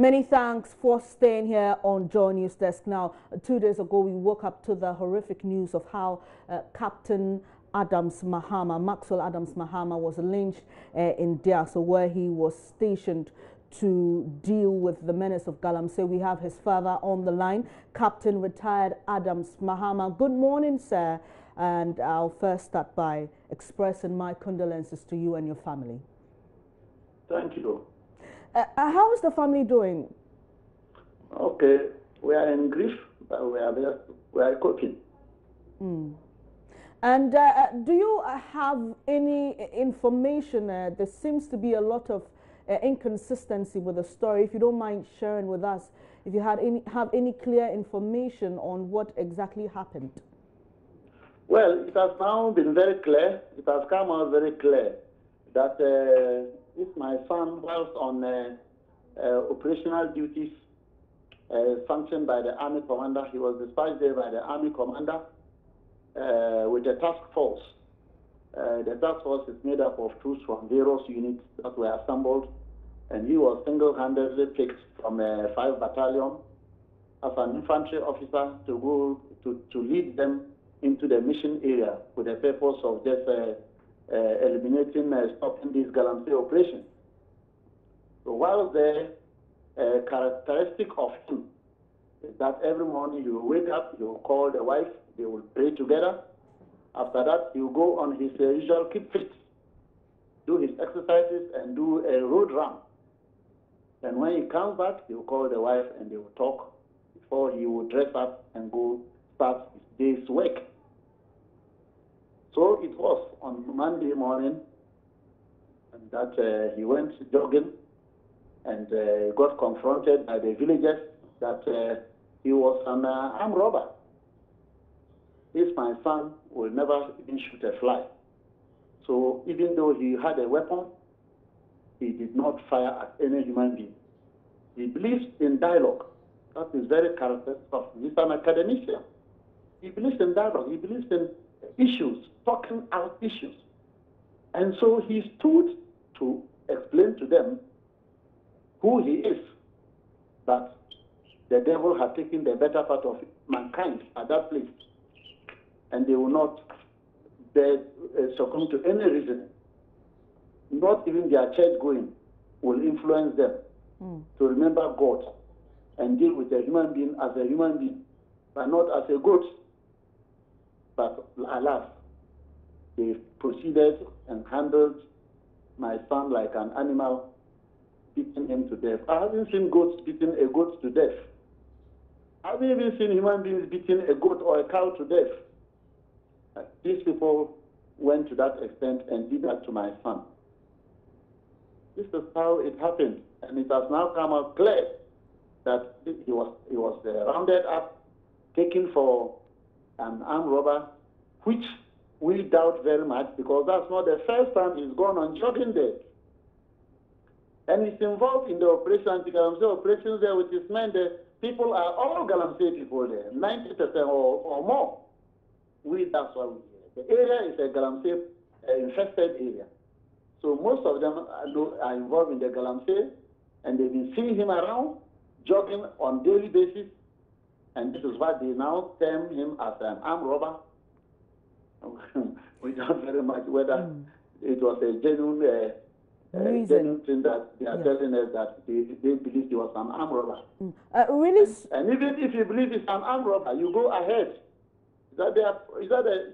Many thanks for staying here on JoyNews Desk. Now, 2 days ago, we woke up to the horrific news of how Captain Adams Mahama, Maxwell Adams Mahama, was lynched in Diaso, where he was stationed to deal with the menace of Galamsey. We have his father on the line, Captain Retired Adams Mahama. Good morning, sir. And I'll first start by expressing my condolences to you and your family. Thank you. How is the family doing? Okay, we are in grief, but we are coping. And do you have any information? There seems to be a lot of inconsistency with the story. If you don't mind sharing with us, if you have any clear information on what exactly happened. Well, it has now been very clear. It has come out very clear that if my son was on operational duties sanctioned by the Army Commander, he was dispatched there by the Army Commander with a task force. The task force is made up of troops from various units that were assembled, and he was single-handedly picked from 5 battalion as an infantry officer to go to lead them into the mission area with the purpose of just eliminating, stopping this Galamsey operation. So while the characteristic of him is that every morning he will wake up, he will call the wife, they will pray together. After that, he will go on his usual keep fit, do his exercises and do a road run. And when he comes back, he will call the wife and they will talk before he will dress up and go start his day's work. So it was on Monday morning and that he went jogging and got confronted by the villagers that he was an armed robber. This, my son, will never even shoot a fly. So even though he had a weapon, he did not fire at any human being. He believes in dialogue. That is very characteristic of him. He's an academician. He believes in dialogue. He believes in issues, talking out issues. And so he stood to explain to them who he is, that the devil had taken the better part of mankind at that place, and they will not succumb to any reason. Not even their church going will influence them to remember God and deal with a human being as a human being, but not as a goat. But alas, they proceeded and handled my son like an animal, beating him to death. I haven't seen goats beating a goat to death. I haven't even seen human beings beating a goat or a cow to death. These people went to that extent and did that to my son. This is how it happened, and it has now come out clear that he was rounded up, taken for an armed robber, which we doubt very much because that's not the first time he's gone on jogging there. And he's involved in the operation, anti-Galamsey operations there with his men. The people are all Galamsey people there, 90% or more. That's what we hear. The area is a Galamsey infested area. So most of them are involved in the Galamsey, and they've been seeing him around, jogging on daily basis. And this is why they now term him as an armed robber. We doubt very much whether it was a genuine thing that they are telling us that they believe he was an armed robber. Really? And even if you believe it's an armed robber, you go ahead. Is that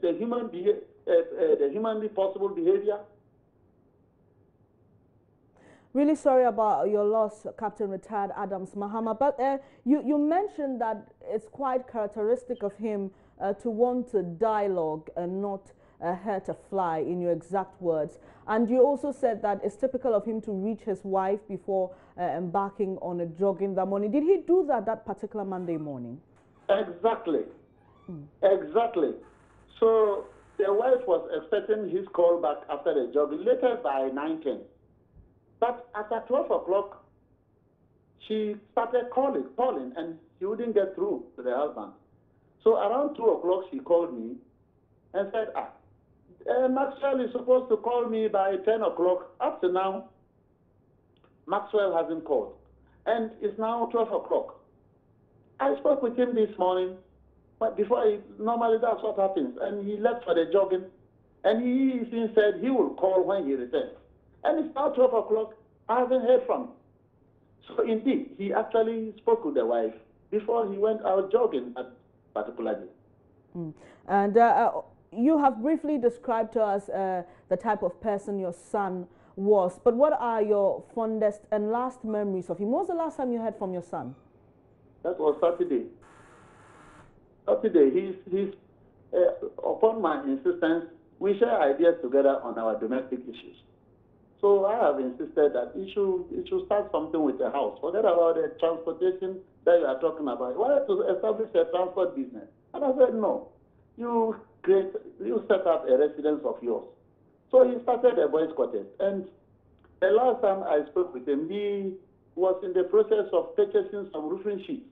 the humanly possible behavior? Really sorry about your loss, Captain Retired Adams Mahama. But you mentioned that it's quite characteristic of him to want to dialogue and not hurt a fly, in your exact words. And you also said that it's typical of him to reach his wife before embarking on a jogging that morning. Did he do that particular Monday morning? Exactly. Exactly. So the wife was expecting his call back after the jogging, later by 9:10. But at 12 o'clock, she started calling, and she wouldn't get through to the husband. So around 2 o'clock, she called me and said, Maxwell is supposed to call me by 10 o'clock. Up to now, Maxwell hasn't called. And it's now 12 o'clock. I spoke with him this morning, but normally that's what happens. And he left for the jogging, and he even said he will call when he returns. And it's now 12 o'clock. I haven't heard from him. So indeed, he actually spoke with the wife before he went out jogging that particular day. Mm. And you have briefly described to us the type of person your son was, but what are your fondest and last memories of him? When was the last time you heard from your son? That was Saturday. Saturday, upon my insistence, we share ideas together on our domestic issues. So I have insisted that it should start something with the house. Forget about the transportation that you are talking about. I wanted to establish a transport business. And I said, no, you set up a residence of yours. So he started a boys' quarters. And the last time I spoke with him, he was in the process of purchasing some roofing sheets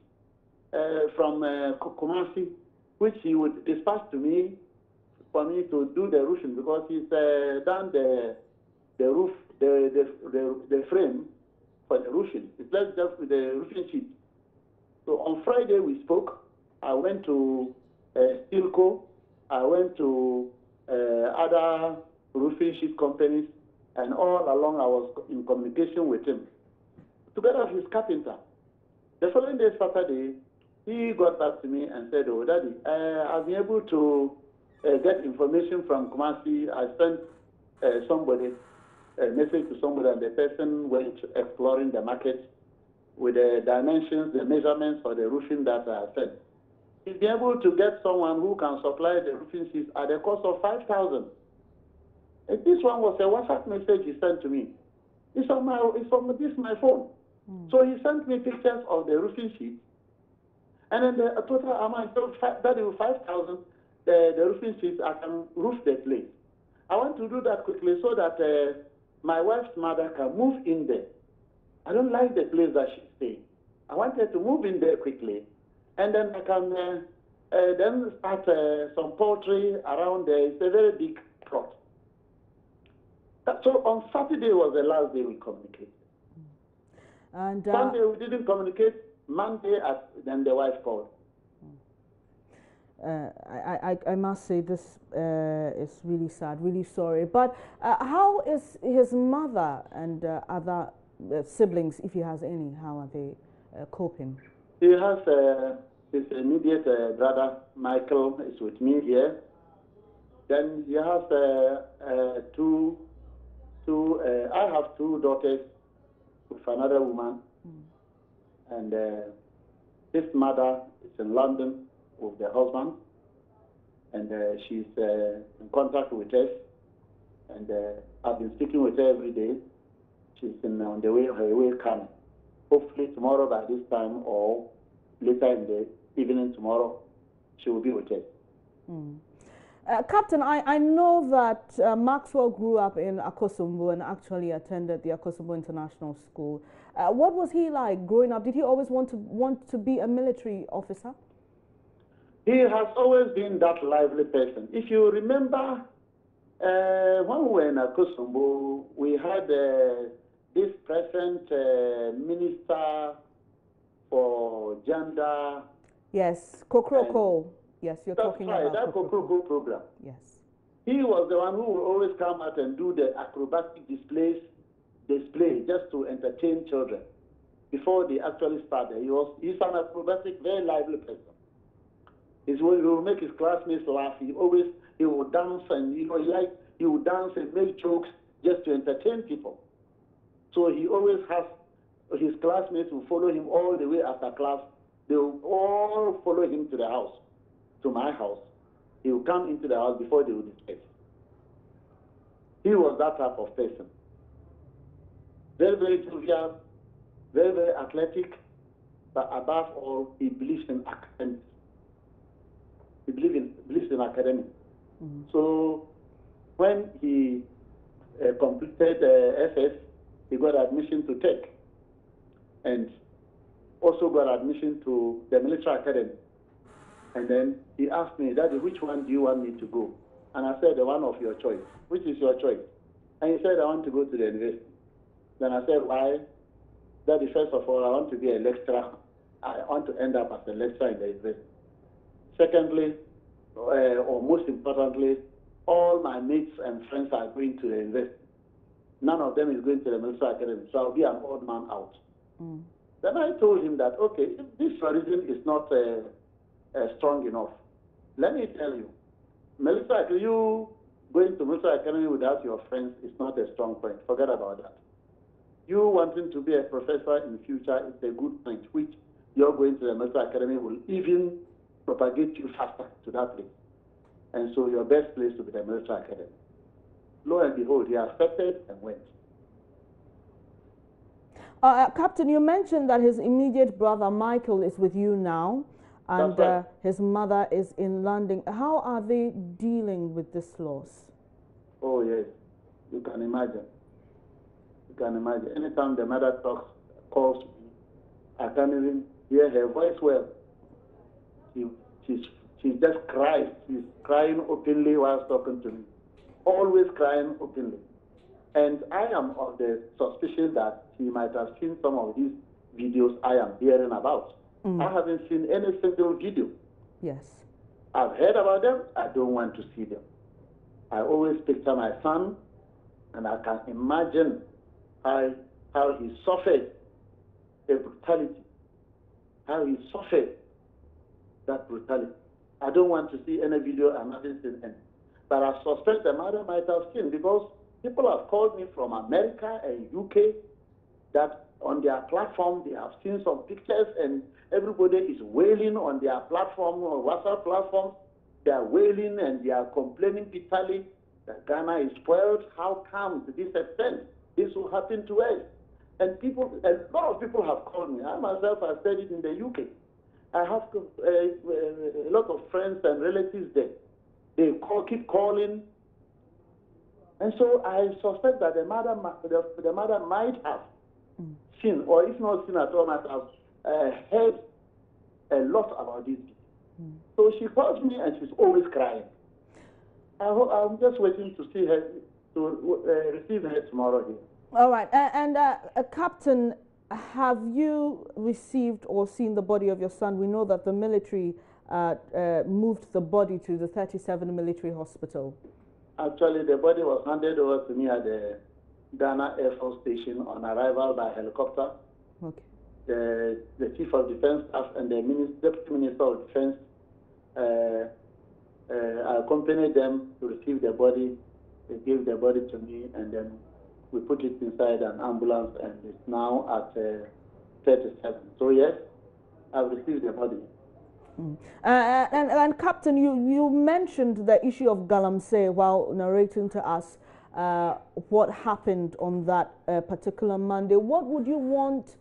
from Kumasi, which he would dispatch to me for me to do the roofing, because he's done the roof, the frame for the roofing. It's left just with the roofing sheet. So on Friday we spoke. I went to Stilco. I went to other roofing sheet companies, and all along I was in communication with him, together with his carpenter. The following day, Saturday, he got back to me and said, "Oh, Daddy, I've been able to get information from Kumasi. I sent a message to somebody, and the person went exploring the market with the dimensions, the measurements for the roofing that I sent. He's been able to get someone who can supply the roofing sheets at the cost of 5,000. And this one was a WhatsApp message he sent to me. It's from my phone. So he sent me pictures of the roofing sheet, and then the total amount, that is 5,000. The roofing sheets, I can roof the place. I want to do that quickly so that my wife's mother can move in there. I don't like the place that she's staying. I want her to move in there quickly, and then I can then start some poultry around there. It's a very big plot. So on Saturday was the last day we communicated. And Sunday we didn't communicate. Monday, then the wife called. I must say this is really sad, really sorry. But how is his mother and other siblings, if he has any, how are they coping? He has his immediate brother, Michael, is with me here. Then he has I have two daughters with another woman. And his mother is in London with the husband, and she's in contact with us, and I've been speaking with her every day. She's on the way, her way coming. Hopefully tomorrow by this time, or later in the evening tomorrow, she will be with us. Captain, I know that Maxwell grew up in Akosombo and actually attended the Akosombo International School. What was he like growing up? Did he always want to be a military officer? He has always been that lively person. If you remember, when we were in Akosombo, we had this present minister for gender. Yes, Kokroko. Yes, you're talking about that Kokroko program. Yes. He was the one who would always come out and do the acrobatic display just to entertain children before they actually started. He's an acrobatic, very lively person. He will make his classmates laugh. He would dance, and he would dance and make jokes just to entertain people. So he always has his classmates who follow him all the way after class. They will all follow him to the house, to my house. He will come into the house before they would disperse. He was that type of person. Very, very jovial, very, very athletic, but above all, he believes in academics. He believes in academics. So when he completed FS, he got admission to Tech, and also got admission to the military academy. And then he asked me, "Daddy, which one do you want me to go?" And I said, "The one of your choice." "Which is your choice?" And he said, "I want to go to the university." Then I said, "Why?" that first of all, I want to be a lecturer. I want to end up as a lecturer in the university. Secondly, or most importantly, all my mates and friends are going to the university. None of them is going to the military academy, so I'll be an odd man out. Then I told him that, okay, if this reason is not strong enough, let me tell you, you going to military academy without your friends is not a strong point. Forget about that. You wanting to be a professor in the future is a good point, which you're going to the military academy will even propagate you faster to that place. And so your best place to be the military academy. Lo and behold, he accepted and went. Captain, you mentioned that his immediate brother Michael is with you now, and right. His mother is in London. How are they dealing with this loss? Oh yes, you can imagine. You can imagine. Anytime the mother calls me, I can't even hear her voice well. She just cries. She's crying openly while talking to me. Always crying openly. And I am of the suspicion that she might have seen some of these videos I am hearing about. I haven't seen any single video. Yes. I've heard about them. I don't want to see them. I always picture my son, and I can imagine how he suffered the brutality, how he suffered that brutality. I don't want to see any video. I haven't seen any. But I suspect the mother might have seen, because people have called me from America and UK that on their platform they have seen some pictures, and everybody is wailing on their platform, or WhatsApp platforms. They are wailing and they are complaining bitterly that Ghana is spoiled. How come to this extent this will happen to us? And a lot of people have called me. I myself have studied in the UK. I have a lot of friends and relatives there. They keep calling. And so I suspect that the mother might have seen, or if not seen at all, might have heard a lot about this. So she calls me and she's always crying. I'm just waiting to see her, to receive her tomorrow here. All right. And Captain, have you received or seen the body of your son? We know that the military moved the body to the 37 military hospital. Actually, the body was handed over to me at the Ghana Air Force Station on arrival by helicopter. Okay. The Chief of Defense Staff and the Deputy Minister of Defense I accompanied them to receive the body. They gave the body to me, and then we put it inside an ambulance, and it's now at 37. So yes, I've received the body. And Captain, you mentioned the issue of Galamsey while narrating to us what happened on that particular Monday. What would you want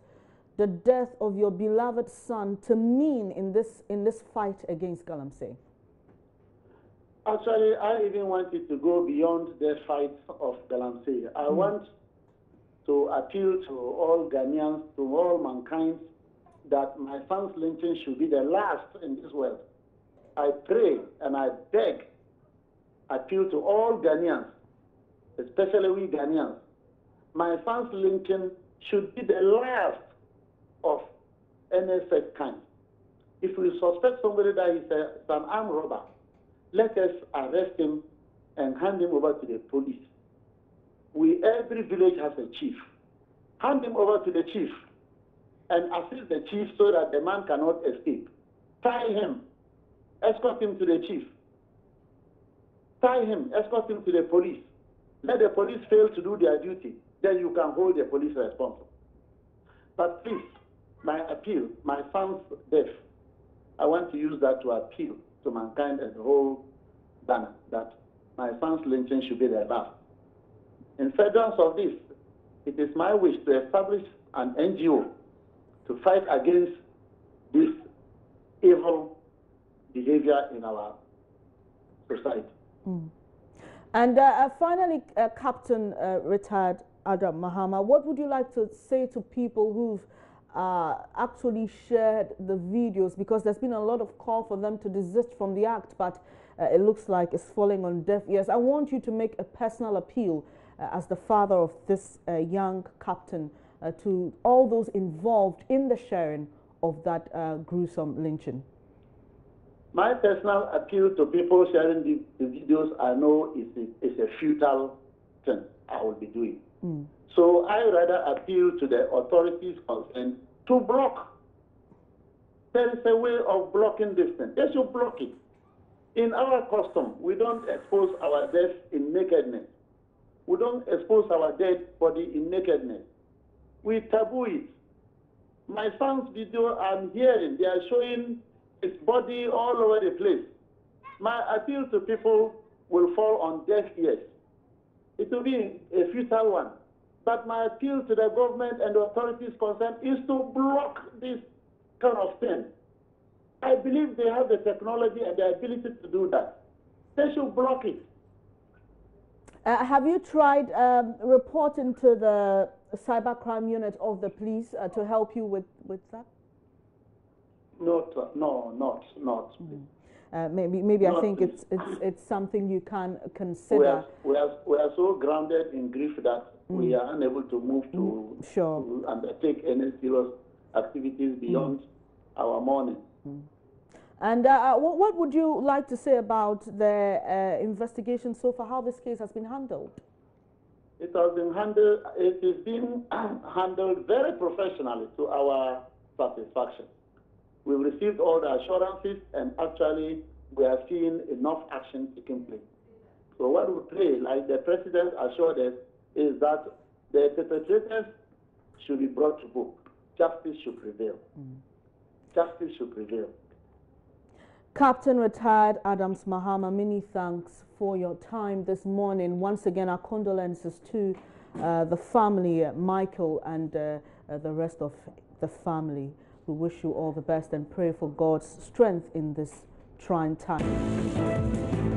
the death of your beloved son to mean in this fight against Galamsey? Actually, I even want it to go beyond the fight of Galamsey. I want to appeal to all Ghanaians, to all mankind, that my son's lynching should be the last in this world. I pray and I beg, appeal to all Ghanaians, especially we Ghanaians. My son's lynching should be the last of any such kind. If we suspect somebody that is an armed robber, let us arrest him and hand him over to the police. Every village has a chief. Hand him over to the chief and assist the chief so that the man cannot escape. Tie him, escort him to the chief. Tie him, escort him to the police. Let the police fail to do their duty, then you can hold the police responsible. But please, my appeal, my son's death, I want to use that to appeal to mankind and the whole Ghana that my son's lynching should be the last. In furtherance of this, it is my wish to establish an NGO to fight against this evil behavior in our society. And finally, Captain retired Adam Mahama, what would you like to say to people who've actually shared the videos? Because there's been a lot of call for them to desist from the act, but it looks like it's falling on deaf ears. I want you to make a personal appeal as the father of this young captain to all those involved in the sharing of that gruesome lynching? My personal appeal to people sharing the videos I know is a futile thing I will be doing. So I rather appeal to the authorities concerned to block. There is a way of blocking this thing. They should block it. In our custom, we don't expose our death in nakedness. We don't expose our dead body in nakedness. We taboo it. My son's video I'm hearing, they are showing his body all over the place. My appeal to people will fall on deaf ears. It will be a futile one. But my appeal to the government and the authorities concerned is to block this kind of thing. I believe they have the technology and the ability to do that. They should block it. Have you tried reporting to the cybercrime unit of the police to help you with that? Not. Maybe I think it's something you can consider. We are so grounded in grief that we are unable to move to undertake any serious activities beyond our mourning. And what would you like to say about the investigation so far, how this case has been handled? It is being handled very professionally to our satisfaction. We've received all the assurances, and actually we are seeing enough action taking place. So what we pray, like the President assured us, is that the perpetrators should be brought to book. Justice should prevail. Justice should prevail. Captain Retired Adams Mahama, many thanks for your time this morning. Once again, our condolences to the family, Michael, and the rest of the family. We wish you all the best and pray for God's strength in this trying time.